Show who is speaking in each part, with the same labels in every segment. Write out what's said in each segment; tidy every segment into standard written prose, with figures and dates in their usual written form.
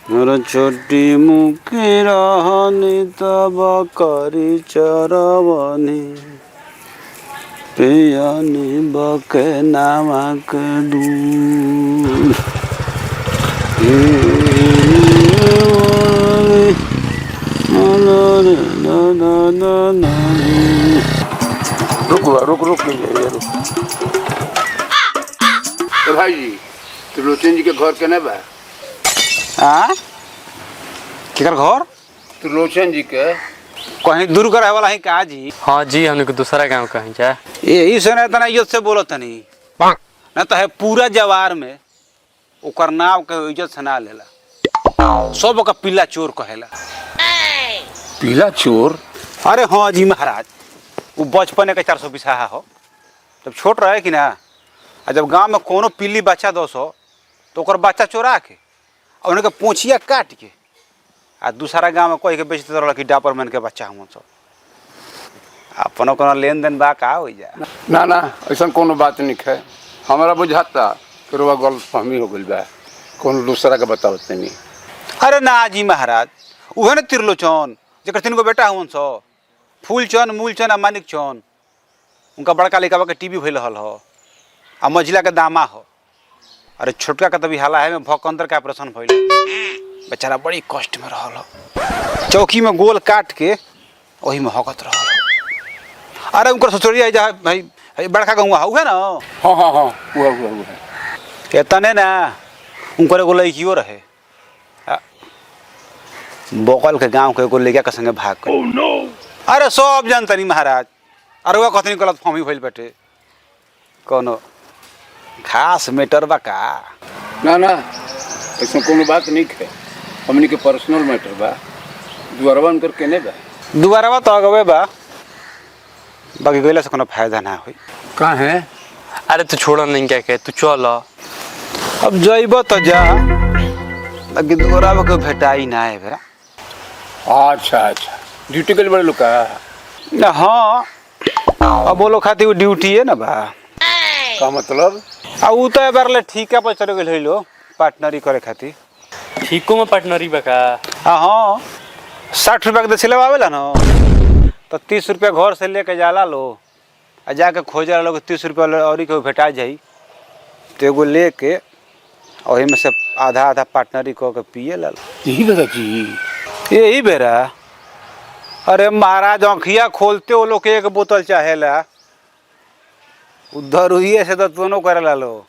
Speaker 1: मोर छोटी मुखी रहनी तब करी चरवनी पियनी बके नामक दूध रुक रुक रुक।
Speaker 2: तो भाई जी त्रिलोचन जी के घर केने बा?
Speaker 1: केकर घर?
Speaker 2: त्रिलोचन जी के
Speaker 1: कहीं दूर करे वाला है का जी?
Speaker 3: हाँ जी, हमने को दूसरा गाँव कहीं जाए
Speaker 1: यही से ना तना इज्जत से बोलो तनी ना तो है पूरा जवार में ओकर नाव के इज्जत से ना लेला, सब का पीला चोर कहेला।
Speaker 2: पीला चोर?
Speaker 1: अरे हाँ जी महाराज, वो बचपन के 400 बिसाहा हो, जब छोट रहे कि ना, जब गांव में कोनो पीली बच्चा 200 तो ओकर बच्चा चोरा के और उनके पूछिया काट के आ दूसरा गांव में कोई के बेचते रहा कि डापरमैन के बच्चा हम सब अपनो कोनो लेन देन बा का हो जाए।
Speaker 2: ना ना ऐसा कोनो बात नहीं है, हमारा बुझाता कि रुआ गलत फहमी हो गई बा, कोनो दूसरा के बतावते नहीं।
Speaker 1: अरे ना जी महाराज, उहे न त्रिलोचन जकर 3 गो बेटा हुन सो, फूलचंद मूलचंद आ मानिक चंद, उनका बड़का लड़का के टीबी भइल रहल हो आ मझिला के दामा हो। अरे छोटका का तभी हाला है में भौकंदर का ऑपरेशन भइल, बेचारा बड़ी कष्ट में रहल हो, चौकी में गोल काट के वही में हकत रहल हो। अरे उनकर ससुरिया जा भाई बड़का गौवा हुए ना।
Speaker 2: हाँ हाँ हाँ हुआ
Speaker 1: इतने ना उनकर एगो लड़कियों रहे, बगल के गांव के एगो लड़का के संगे भाग गए। oh, no. अरे सब जानता नहीं महाराज, अरे वह कतनी गलत फहमी भइल बेटे, कोनो खास मैटर बा का?
Speaker 2: ना ना ऐसा कोनो बात नहीं है, हमनी के पर्सनल मैटर बा। दुआरवा उनकर केने बा?
Speaker 1: दुआरवा तो अगवे बा, बाकी गइला से कोनो फायदा ना होई।
Speaker 2: कहाँ है?
Speaker 3: अरे तू छोड़ा नहीं क्या कहे, तू चल।
Speaker 1: अब जइब तो जा, बाकी दुआरवा के भेटाई ना है बेरा।
Speaker 2: अच्छा अच्छा ड्यूटी के लिए बड़े लोग का?
Speaker 1: हाँ अब बोलो खाती वो ड्यूटी है ना बा।
Speaker 2: का मतलब?
Speaker 1: वो तो बार ले ठीका पर चले गए लो पार्टनरी करे खाती।
Speaker 3: ठीको में पार्टनरी बका?
Speaker 1: हाँ 60 रुपया के सिलवावेला ना, तो 30 रुपया घर से लेके जाला लो आ जाके खोजे लो 30 रुपया और के भेटा जाई, तो एगो लेके वही में से आधा आधा पार्टनरी को के पिए ला।
Speaker 2: यही बेरा जी?
Speaker 1: यही बेरा। अरे महाराज आँखिया खोलते वो लोग एक बोतल चाहेला, उधर हुई से तो दोनों करे ला लो।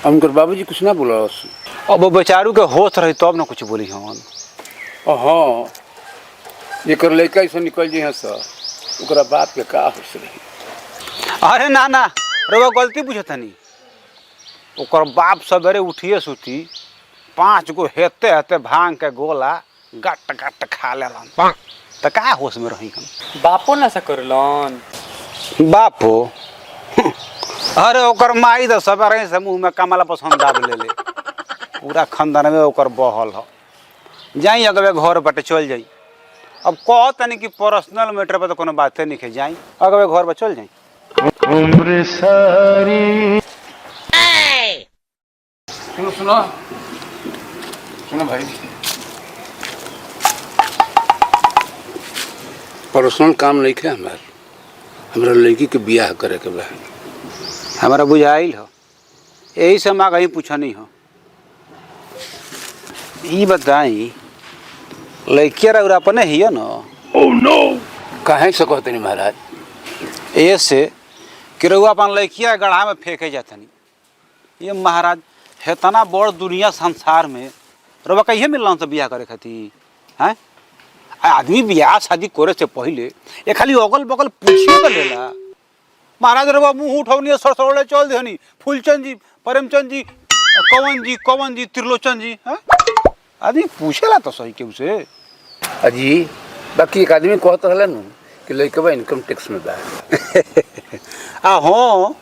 Speaker 2: उनकर बाबूजी कुछ ना बोला?
Speaker 1: अब वो बेचारू के होश रही तब ना कुछ बोली हन।
Speaker 2: हाँ एक लड़का ऐसा निकल जाए सर, ओकरा बाप के का होश रही?
Speaker 1: अरे ना ना रउआ गलती बुझतनी, ओकर बाप सवेरे उठिए सुती 5 गो हेते हेते भांग के गोला गट गट खा लेलन, तो का होश में रही हम?
Speaker 3: बापो नशा करलन?
Speaker 1: बापो अरे ओकर माई तो सवेरे से मुँह में कमला पसंद दाब ले, पूरा खानदान में ओकर बहल हो। जाई अगवे घर बटे चल जाई। अब कहतनी कि पर्सनल मैटर पर तो कोनो बातें नहीं है, जाई अगवे घर पर चल जाई।
Speaker 4: उम्र सारी
Speaker 2: सुनो सुनो सुनो भाई, पर्सनल काम नहीं है हमारा लड़की के बियाह करे के बा।
Speaker 1: हमारा बुझाइल हो, यही से माँ कहीं पूछनी हो। ये बताई लड़किया रउरा अपने ही है ना?
Speaker 2: ओह नो, कहाँ से कहते नहीं महाराज?
Speaker 1: ऐसे कि रउआ अपन लड़किया गढ़ा में फेंके जातनी। ये महाराज हेतना बड़ दुनिया संसार में रउआ कहिए मिलना तो बियाह करे खातिर हैं? आदमी बियाह शादी करे से पहले ये खाली अगल बगल पूछिए तो लेला। महाराज रउआ मुँह उठौनी सड़सड़े चल देनी, फूलचंद जी, प्रेमचंद जी, कवन जी त्रिलोचन जी, हैं? आदमी पूछेला तो सही केहू से।
Speaker 2: अजी बाकी एक आदमी कहत रहला नु कि लड़कवा इनकम टैक्स में बा।
Speaker 1: हाँ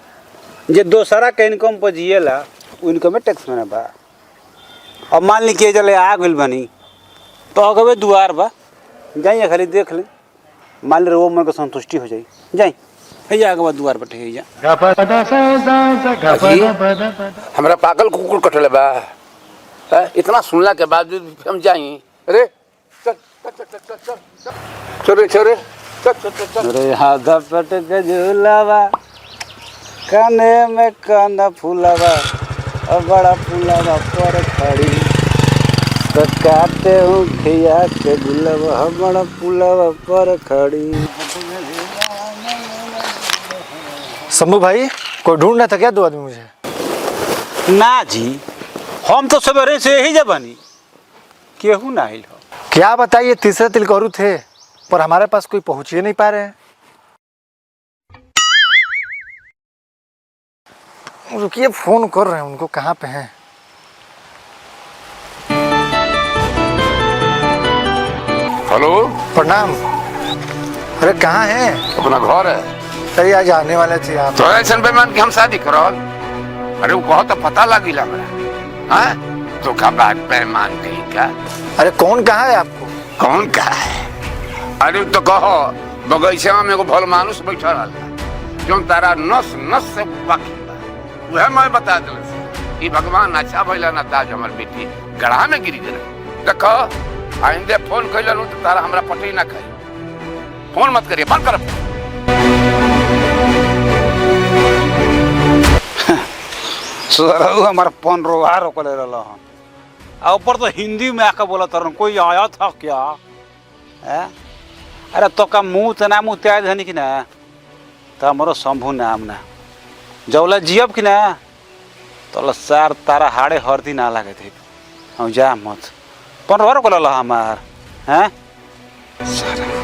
Speaker 1: जे दोसरा के इनकम पर जिएला वो इनकम टैक्स में बा। अब मान ली के चले आ गइल बनी तो अगवे दुआर बा, जाइए खाली देख ले, मान ली वो मन को संतुष्टि हो जाई, जाई भैया अगवा दुआर पर ठे जा।
Speaker 2: हमरा पागल कुकुर कटले बा। इतना सुनला के बावजूद भी हम जाई। अरे चल चल चल चल चल चल चल चल चल चल चल चल।
Speaker 1: अरे आधा पट के झूलावा काने में काना फूलावा और बड़ा फूलावा पर खड़ी तो काटे हूँ खिया के गुलावा बड़ा फूलावा पर खड़ी।
Speaker 5: शंभू भाई कोई ढूंढ रहा था क्या 2 आदमी मुझे?
Speaker 1: ना जी, हम तो सवेरे से यही जबानी केहू ना आइल हो।
Speaker 5: क्या बताइए, तीसरे तिलकोरु थे पर हमारे पास कोई पहुंच ही नहीं पा रहे हैं। रुकिए फोन कर रहे हैं उनको, कहाँ पे हैं?
Speaker 2: हेलो
Speaker 5: प्रणाम। अरे कहाँ हैं?
Speaker 2: अपना घर है।
Speaker 5: अरे आज आने वाले थे आप।
Speaker 2: तो ऐसा बेमान की हम शादी करो। अरे वो कहो तो पता लगी हमरा। हाँ तो का बात बेमान कहीं का।
Speaker 5: अरे कौन कहा है आपको?
Speaker 2: कौन कहा है? अरे तो कहो बगीचा में एगो भल मानुष बैठा रहा जो तारा नस नस से बाकी बा वह मैं बता दिल कि भगवान अच्छा भैला ना ताज हमार बेटी गढ़ा में गिरी गए। देखो आइंदे फोन कैल तो तारा हमरा पटे ना खाई। फोन मत करिए, बंद कर।
Speaker 1: सुधरऊ हमारा फोन रोवा रोकले रहल हन आ ऊपर तो हिंदी में आके बोला तरन कोई आया था क्या है? अरे तो का मुँह तना मुँह त्याग धनी कि ना तो हमारो शंभू नाम ना जौला जियब कि ना तो सार तारा हाड़े हरदी ना लगे थे। हम जा मत फोन रोवा रोकले हमार हैं सारा